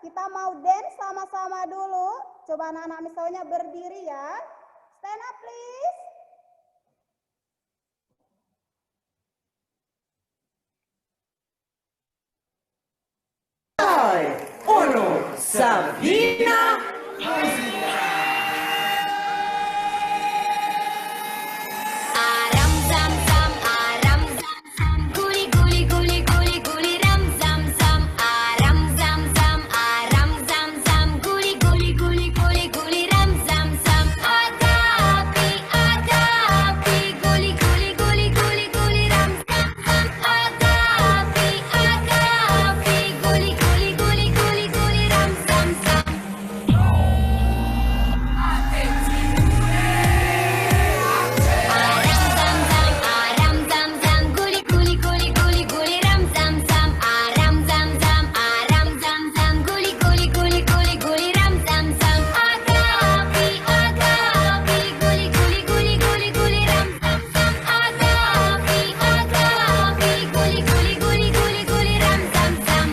Kita mau dance sama-sama dulu. Coba anak-anak misalnya berdiri ya. Stand up please. Ono Sabina Aram zam zam, aram zam zam, guli guli guli guli guli ram zam zam. Aram zam zam, aram zam zam, guli guli guli guli guli ram zam zam. Aga api, guli guli guli guli guli ram zam zam. Aga api, guli guli guli guli guli ram zam zam. Aram zam zam, guli guli guli guli guli ram zam zam. Aram zam zam, guli guli guli guli guli ram zam zam. Aga api, guli guli guli guli guli ram zam zam. Aga api, guli guli guli guli guli ram zam zam.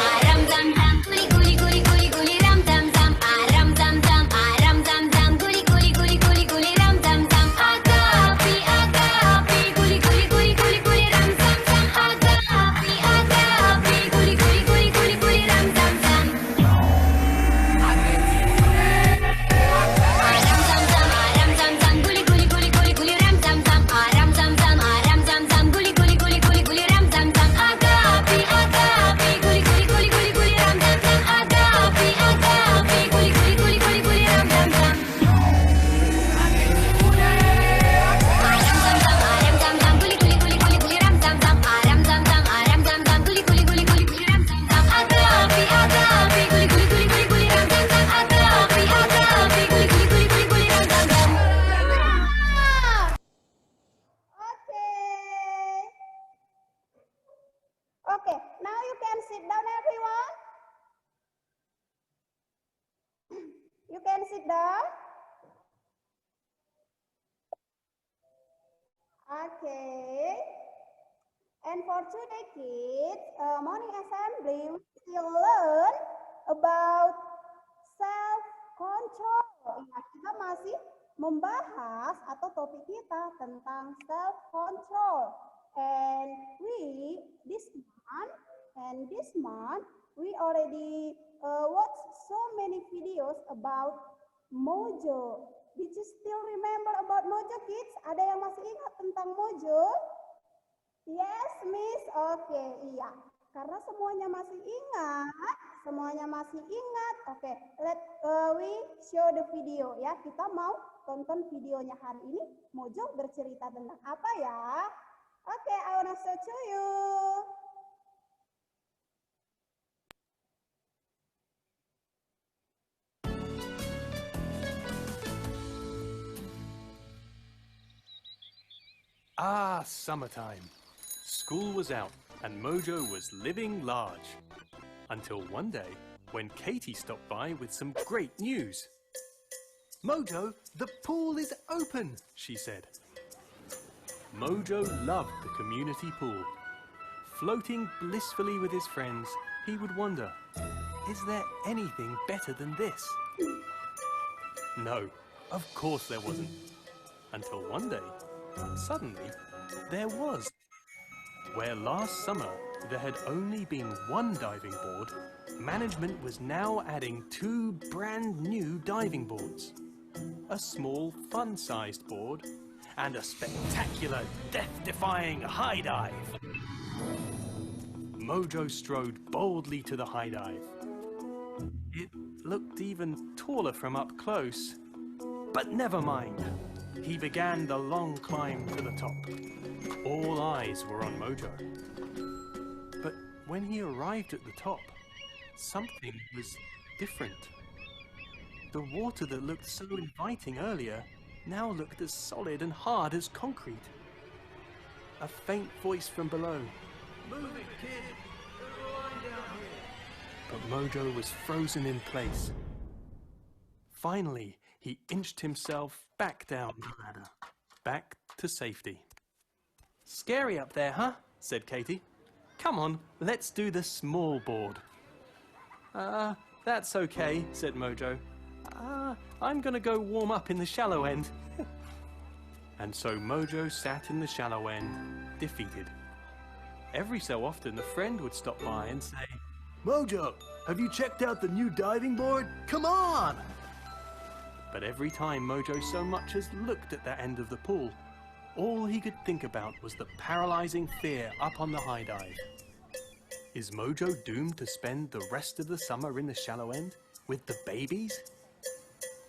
Aram zam zam, guli guli guli guli guli ram zam zam. Aram zam zam, guli guli guli guli guli ram zam zam. Aga api, guli guli guli guli guli ram zam zam. Aga api, guli guli guli guli guli ram zam zam. Aram zam zam, guli guli guli guli guli ram zam zam. Aram zam zam, guli guli guli guli guli ram zam zam. Aga api, guli guli guli guli guli ram zam zam. Aga api, guli guli guli guli guli ram zam zam. Aram zam zam, guli guli guli guli guli ram zam zam. Aram zam zam, guli guli guli guli guli ram zam zam. Aga api, guli guli guli guli guli ram zam zam. Aga api, guli guli guli guli guli ram zam zam. Okay, now you can sit down everyone. You can sit down. Okay. And for today kids, morning assembly we will learn about self-control. Ya, kita masih membahas atau topik kita tentang self-control. And this month, we already watched so many videos about Mojo. Did you still remember about Mojo, kids? Ada yang masih ingat tentang Mojo? Yes, Miss. Oke, iya. Karena semuanya masih ingat. Oke, let we show the video ya. Kita mau tonton videonya hari ini. Mojo bercerita tentang apa ya? Oke, I wanna show to you. Ah, summertime. School was out and Mojo was living large. Until one day, when Katie stopped by with some great news. Mojo, the pool is open, she said. Mojo loved the community pool. Floating blissfully with his friends, he would wonder, is there anything better than this? No, of course there wasn't. Until one day, suddenly, there was. Where last summer there had only been one diving board, management was now adding 2 brand new diving boards. A small, fun-sized board and a spectacular, death-defying high dive. Mojo strode boldly to the high dive. It looked even taller from up close, but never mind. He began the long climb to the top. All eyes were on Mojo. But when he arrived at the top, something was different. The water that looked so inviting earlier now looked as solid and hard as concrete. A faint voice from below. "Move it, kid! There's a line down here." But Mojo was frozen in place. Finally, he inched himself back down the ladder, back to safety. Scary up there, huh? Said Katie. Come on, let's do the small board. That's okay, said Mojo. I'm gonna go warm up in the shallow end. And so Mojo sat in the shallow end, defeated. Every so often, a friend would stop by and say, Mojo, have you checked out the new diving board? Come on! but every time Mojo so much as looked at that end of the pool, all he could think about was the paralyzing fear up on the high dive. Is Mojo doomed to spend the rest of the summer in the shallow end with the babies?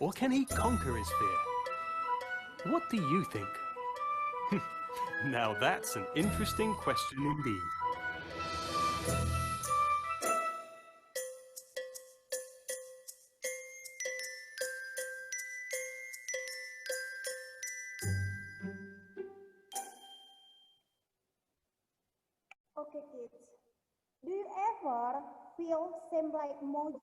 Or can he conquer his fear? What do you think? Now that's an interesting question indeed. Okay, kids. Do you ever feel same like Mojo?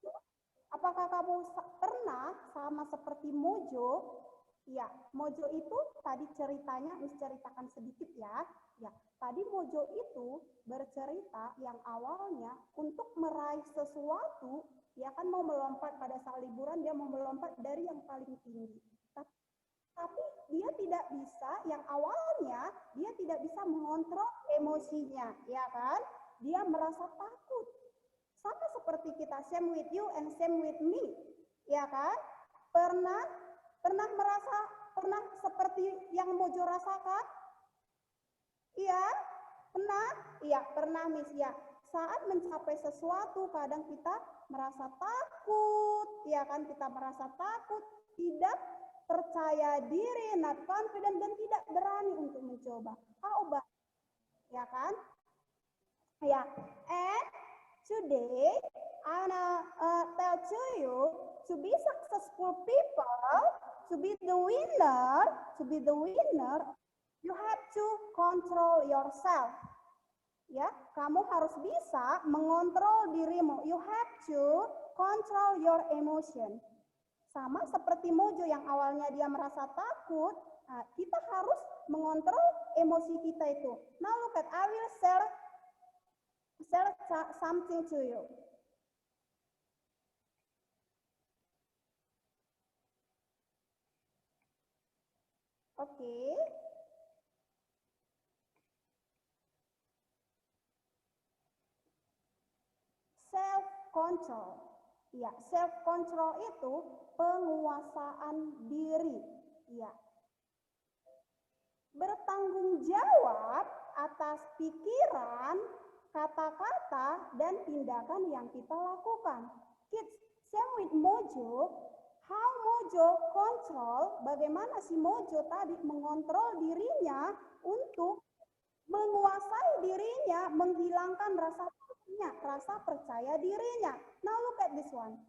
Apakah kamu pernah sama seperti Mojo? Ya, Mojo itu tadi ceritanya, Miss ceritakan sedikit ya. Ya, tadi Mojo itu bercerita yang awalnya untuk meraih sesuatu, dia kan mau melompat pada saat liburan, dia mau melompat dari yang paling tinggi. Tapi dia tidak bisa, yang awalnya dia tidak bisa mengontrol emosinya, ya kan? Dia merasa takut. Sama seperti kita, same with you and same with me, ya kan? Pernah seperti yang Mojo rasakan? Iya, pernah? Iya, pernah Miss ya. Saat mencapai sesuatu kadang kita merasa takut, ya kan? Kita merasa takut, tidak percaya diri, not confident, dan tidak berani untuk mencoba. Ya kan? Ya, and today I wanna tell to you, to be successful people, to be the winner, you have to control yourself. Ya, kamu harus bisa mengontrol dirimu. You have to control your emotion. Sama seperti Mojo yang awalnya dia merasa takut, kita harus mengontrol emosi kita itu. Now look at, I will share something to you. Okay. Self-control. Ya, self-control itu penguasaan diri. Ya. Bertanggung jawab atas pikiran, kata-kata, dan tindakan yang kita lakukan. Kids, same with Mojo. How Mojo control, bagaimana si Mojo tadi mengontrol dirinya untuk menguasai dirinya, menghilangkan rasa takutnya, rasa percaya dirinya. Now look at this one.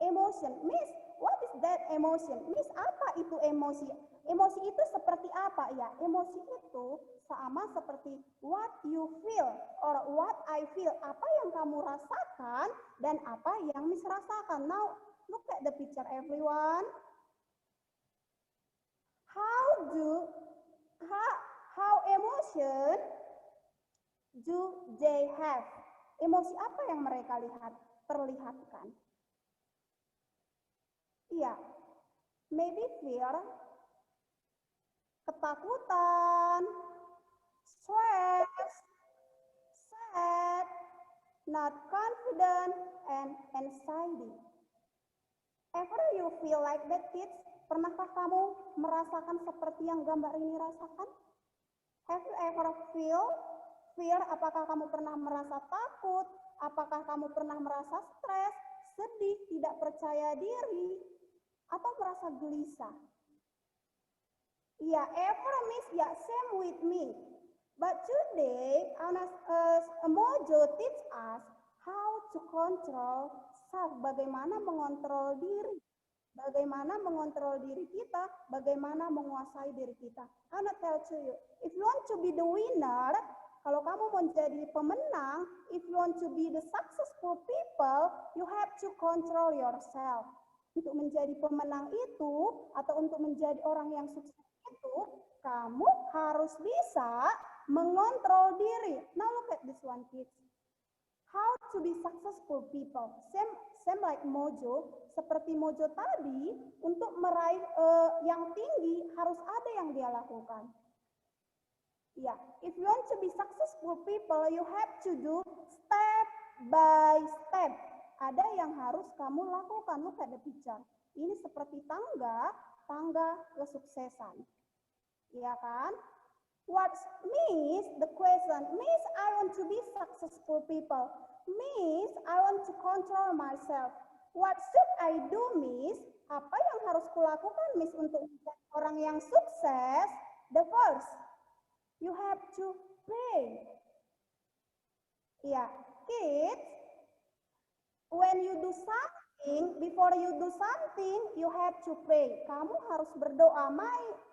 Emotion. Miss, what is that emotion? Miss, apa itu emosi? Emosi itu seperti apa ya? Emosi itu sama seperti what you feel or what I feel. Apa yang kamu rasakan dan apa yang Miss rasakan. Now, look at the picture everyone. How emotion do they have? Emosi apa yang mereka perlihatkan? Iya, maybe fear, ketakutan, stress, sad, not confident, and anxiety. Ever you feel like that, kids? Pernahkah kamu merasakan seperti yang gambar ini rasakan? Have you ever feel fear? Apakah kamu pernah merasa takut? Apakah kamu pernah merasa stres, sedih, tidak percaya diri, atau merasa gelisah? Ya, ever Miss, ya same with me. But today, Mojo teach us how to control self, bagaimana mengontrol diri. Bagaimana mengontrol diri kita, bagaimana menguasai diri kita. I wanna tell to you, if you want to be the winner, kalau kamu mau jadi pemenang, if you want to be the successful people, you have to control yourself. Untuk menjadi pemenang itu, atau untuk menjadi orang yang sukses itu, Kamu harus bisa mengontrol diri. Now look at this one, kids. How to be successful people. Same like Mojo. Seperti Mojo tadi, untuk meraih yang tinggi harus ada yang dia lakukan. Ya, if you want to be successful people, you have to do step by step. Ada yang harus kamu lakukan. Look at the picture. Ini seperti tangga kesuksesan. Ya kan? What means the question? Means I want to be successful people. Means I want to control myself. What should I do, Miss? Apa yang harus kulakukan, Miss, untuk menjadi orang yang sukses? The first, you have to pray. Ya, kids, when you do something, before you do something, you have to pray. Kamu harus berdoa.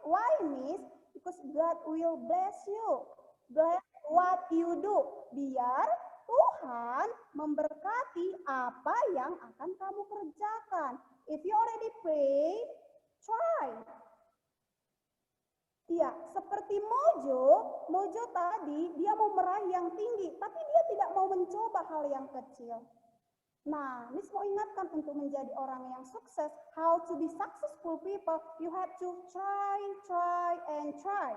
Why, Miss? Because God will bless you. Bless what you do. Biar Tuhan memberkati apa yang akan kamu kerjakan. If you already pray, try. Iya, seperti Mojo tadi dia mau meraih yang tinggi, tapi dia tidak mau mencoba hal yang kecil. Nah, Miss mau ingatkan untuk menjadi orang yang sukses, how to be successful people, you have to try and try.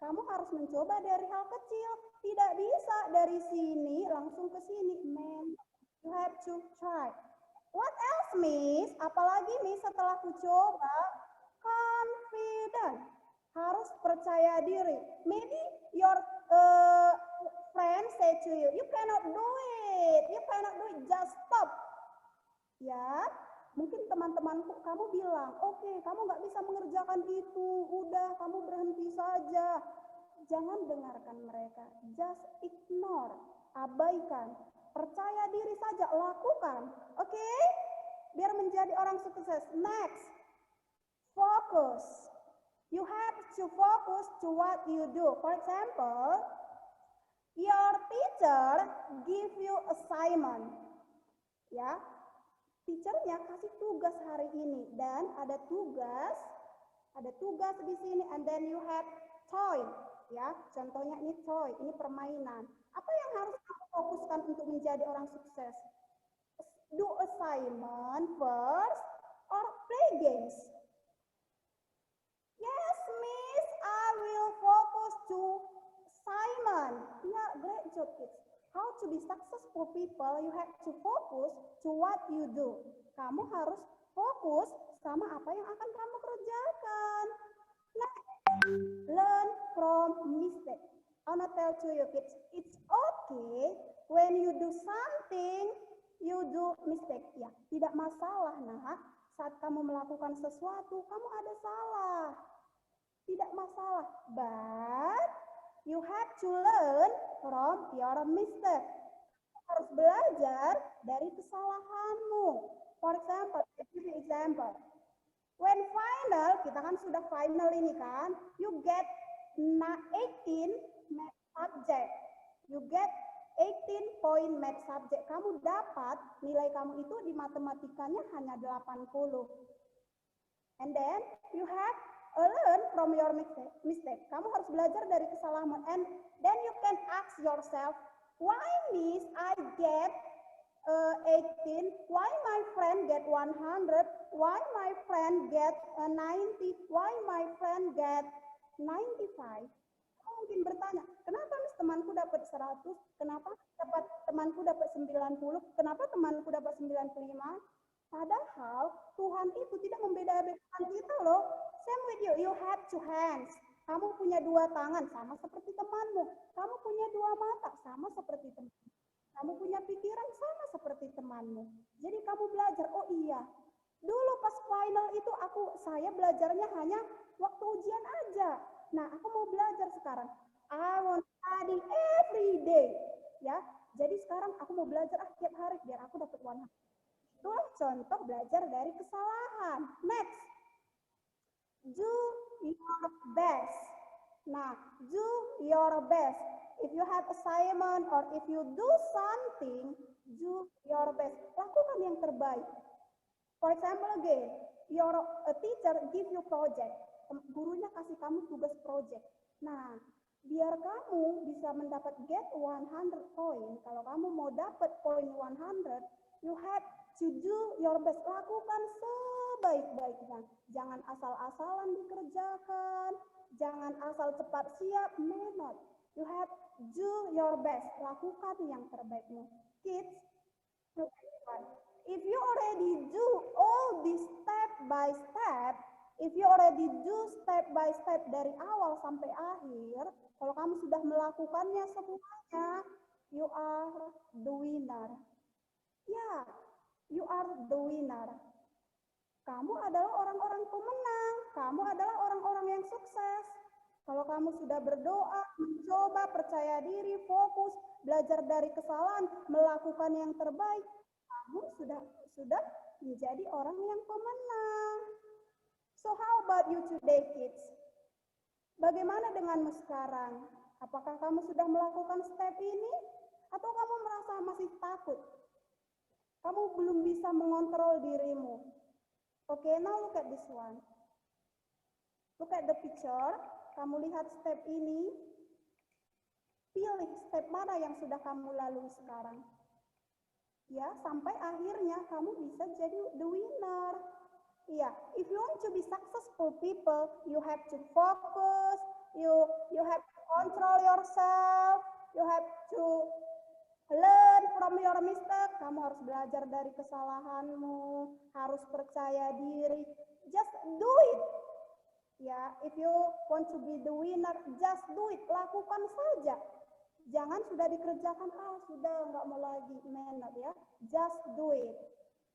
Kamu harus mencoba dari hal kecil, tidak bisa dari sini langsung ke sini. You have to try. What else, Miss? Apalagi, Miss, setelah ku coba, confident. Harus percaya diri. Maybe your friend say to you, you cannot do it, just stop. Ya, mungkin teman-temanku, kamu bilang, oke, kamu nggak bisa mengerjakan itu, udah, kamu berhenti saja. Jangan dengarkan mereka, just ignore, abaikan. Percaya diri saja, lakukan. Oke? Biar menjadi orang sukses. Next, focus. You have to focus to what you do. For example, your teacher give you assignment. Ya, teachernya kasih tugas hari ini dan ada tugas di sini, and then you have toy. Ya, contohnya ini toy, ini permainan. Apa yang harus kamu fokuskan untuk menjadi orang sukses? Do assignment first or play games? Yes, Miss, I will focus to assignment. Yeah, great job, kids. How to be successful people, you have to focus to what you do. Kamu harus fokus sama apa yang akan kamu kerjakan. Next, learn from mistake. I wanna tell to you, kids, it's okay when you do something, you do mistake. Ya, tidak masalah, nah. Saat kamu melakukan sesuatu, kamu ada salah. Tidak masalah. But you have to learn from your mistake. Kamu harus belajar dari kesalahanmu. For example, give you example. When final, kita kan sudah final ini kan, you get 18 math subject. You get 18 point math subject. Kamu dapat nilai kamu itu di matematikanya hanya 80. And then you have learn from your mistake. Kamu harus belajar dari kesalahanmu. And then you can ask yourself, why, Miss, I get 18? Why my friend get 100? Why my friend get 90? Why my friend get 95? Mungkin bertanya, kenapa, Miss, temanku dapat 100? Kenapa temanku dapat 90? Kenapa temanku dapat 95? Padahal Tuhan itu tidak membeda-bedakan kita loh. Same with you, you have two hands. Kamu punya 2 tangan, sama seperti temanmu. Kamu punya 2 mata, sama seperti temanmu. Kamu punya pikiran, sama seperti temanmu. Jadi kamu belajar, oh iya, dulu pas final itu saya belajarnya hanya waktu ujian aja. Nah, aku mau belajar sekarang. I want to study every day. Ya, jadi sekarang aku mau belajar tiap hari biar aku dapat 100. Itulah contoh belajar dari kesalahan. Next, do your best. Nah, do your best. If you have assignment or if you do something, do your best. Lakukan yang terbaik. For example, again, your teacher give you project. gurunya kasih kamu tugas project. Nah, biar kamu bisa mendapat get 100 poin, kalau kamu mau dapat poin 100, you have to do your best. Lakukan sebaik-baiknya. Jangan asal-asalan dikerjakan, jangan asal cepat siap, not. You have do your best. Lakukan yang terbaikmu. Kids, look at this one. If you already do all this step by step, if you already do step by step dari awal sampai akhir, kalau kamu sudah melakukannya semuanya, you are the winner. Ya, you are the winner. Kamu adalah orang-orang pemenang. Kamu adalah orang-orang yang sukses. Kalau kamu sudah berdoa, mencoba, percaya diri, fokus, belajar dari kesalahan, melakukan yang terbaik, kamu sudah menjadi orang yang pemenang. So how about you today, kids? Bagaimana denganmu sekarang? Apakah kamu sudah melakukan step ini? Atau kamu merasa masih takut? Kamu belum bisa mengontrol dirimu. Oke, now look at this one. Look at the picture. Kamu lihat step ini. Pilih step mana yang sudah kamu lalui sekarang. Ya, sampai akhirnya kamu bisa jadi the winner. Yeah, if you want to be successful people, you have to focus, you have to control yourself, you have to learn from your mistake. Kamu harus belajar dari kesalahanmu, harus percaya diri. Just do it. Ya, if you want to be the winner, just do it. Lakukan saja. Jangan sudah dikerjakan, sudah nggak mau lagi, menat ya. Just do it.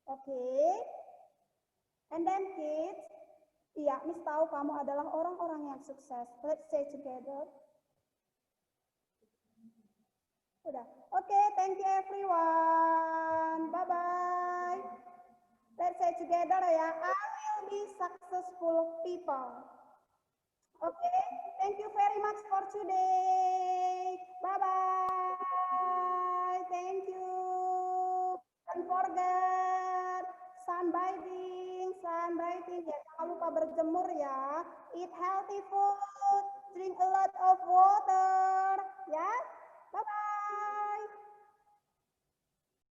Okay? And then kids, iya, Miss tahu kamu adalah orang-orang yang sukses. Let's say together. Udah. Okay, thank you everyone. Bye-bye. Let's say together ya. I will be successful people. Okay, thank you very much for today. Bye-bye. Thank you. Don't forget, sunbathing. Ya, jangan lupa berjemur ya. Eat healthy food. Drink a lot of water. Ya, bye-bye.